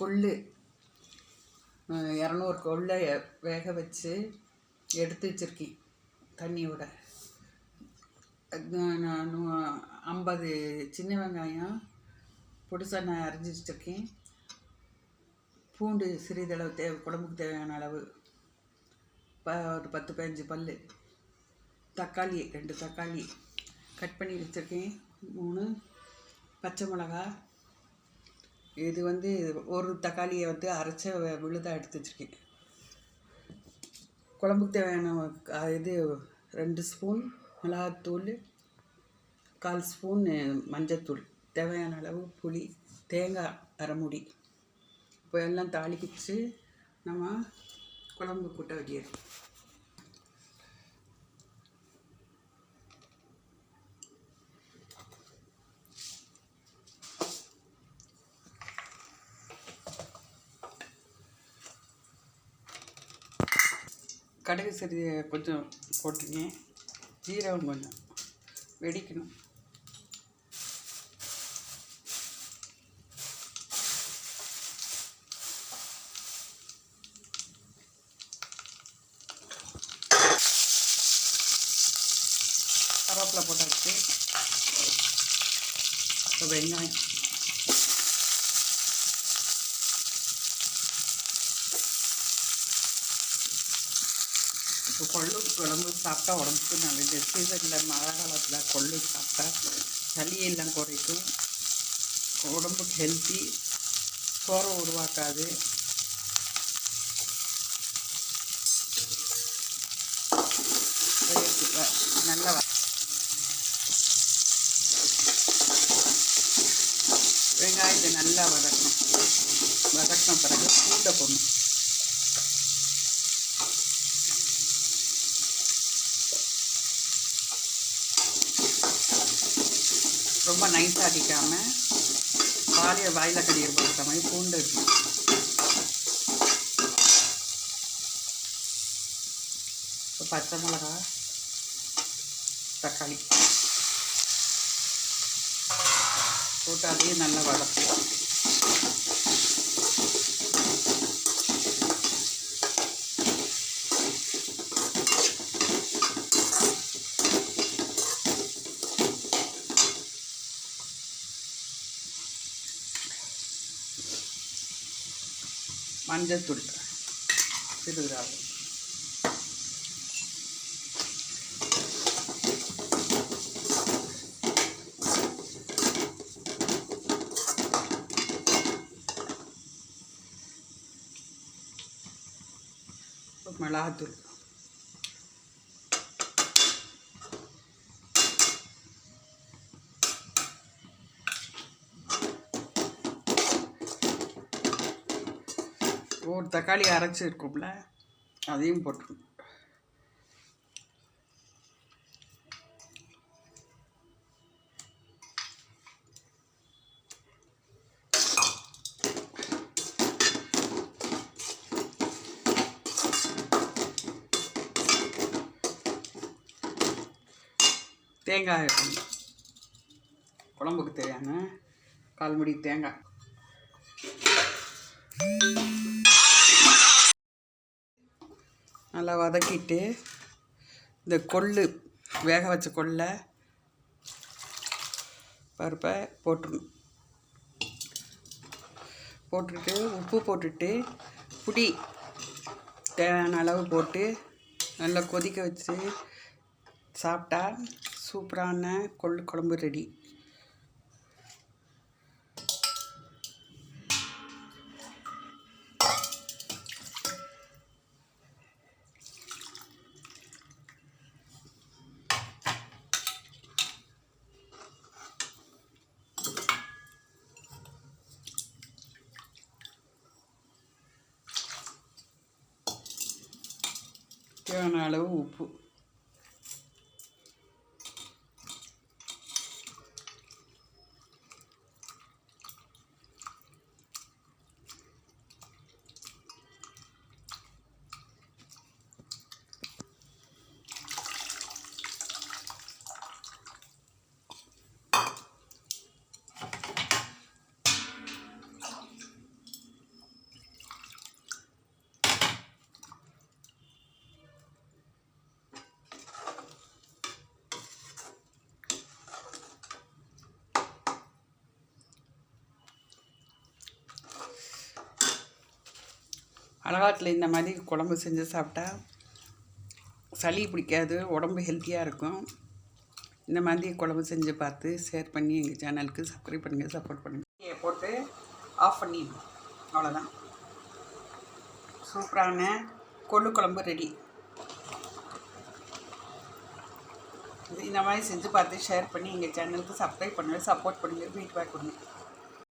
கொள்ளு 200 கொள்ளை வேக வச்சு எடுத்து வச்சுருக்கேன் தண்ணியோட. 50 சின்ன வெங்காயம் பொடிசாக நான் அரைஞ்சி வச்சுருக்கேன். பூண்டு சிறிதளவு குழம்புக்கு தேவையான அளவு, ஒரு 10-15 பல். தக்காளி 2 தக்காளி கட் பண்ணி வச்சுருக்கேன். 3 பச்சை மிளகா. இது ஒரு தக்காளியை அரைச்ச விழுதாக எடுத்து வச்சுருக்கேன். குழம்புக்கு தேவையான இது 2 ஸ்பூன் மிளகாத்தூள், 1/4 ஸ்பூன் மஞ்சத்தூள், தேவையான அளவு புளி, தேங்காய் அரை மூடி. இப்போ எல்லாம் தாளிக்கிச்சு நம்ம குழம்பு கூட்ட வேண்டியது. கடுகு சரி கொஞ்சம் போட்டுருக்கேன். ஜீரகம் கொஞ்சம் வெடிக்கணும். கருவேப்பிலை போட்டாச்சு. இப்போ வெங்காயம், இப்போ கொள்ளு குழம்பு சாப்பிட்டா உடம்புக்கு நல்லது. சீசனில் மழை காலத்தில் கொள்ளு சாப்பிட்டா சளியெல்லாம் குறைக்கும், உடம்புக்கு ஹெல்த்தி, சோறை உருவாக்காது. நல்லா வெங்காயத்தை நல்லா வதக்கணும். வதக்கின பிறகு பூண்டை போடணும். ரொம்ப நைஸாக அடிக்காமல் வாயில் கடிக்கிற பார்க்குற மாதிரி பூண்டு இருக்கும். இப்போ பச்சை மிளகா, தக்காளி போட்டு அதையும் நல்லா வதக்கும். மஞ்சத்தூள் சிறிது அளவு, மிளகாத்தூள், ஒரு தக்காளி அரைச்சி இருக்கும்ல அதையும் போட்டுருணும். தேங்காய் இருக்கணும். குழம்புக்கு தேவையான 1/4 மூடி தேங்காய். நல்லா வதக்கிட்டு இந்த கொள்ளு வேக வச்ச கொள்ளை பருப்பை போட்டுடணும். போட்டுட்டு உப்பு போட்டுட்டு புளி தேவையான அளவு போட்டு நல்லா கொதிக்க வச்சு சாப்பிட்டா சூப்பரான கொள்ளு குழம்பு ரெடி. தேவையான அளவு உப்பு, மழை காலத்தில் இந்த மாதிரி குழம்பு செஞ்சு சாப்பிட்டா சளி பிடிக்காது, உடம்பு ஹெல்த்தியாக இருக்கும். இந்த மாதிரி குழம்பு செஞ்சு பார்த்து ஷேர் பண்ணி எங்கள் சேனலுக்கு சப்ஸ்கிரைப் பண்ணுங்கள், சப்போர்ட் பண்ணுங்கள். போட்டு ஆஃப் பண்ணிடணும், அவ்வளோதான். சூப்பரான கொள்ளு குழம்பு ரெடி. இந்த மாதிரி செஞ்சு பார்த்து ஷேர் பண்ணி எங்கள் சேனலுக்கு சப்ஸ்கிரைப் பண்ணுங்கள், சப்போர்ட் பண்ணுங்கள், ஃபீட்பேக் பண்ணுங்கள்.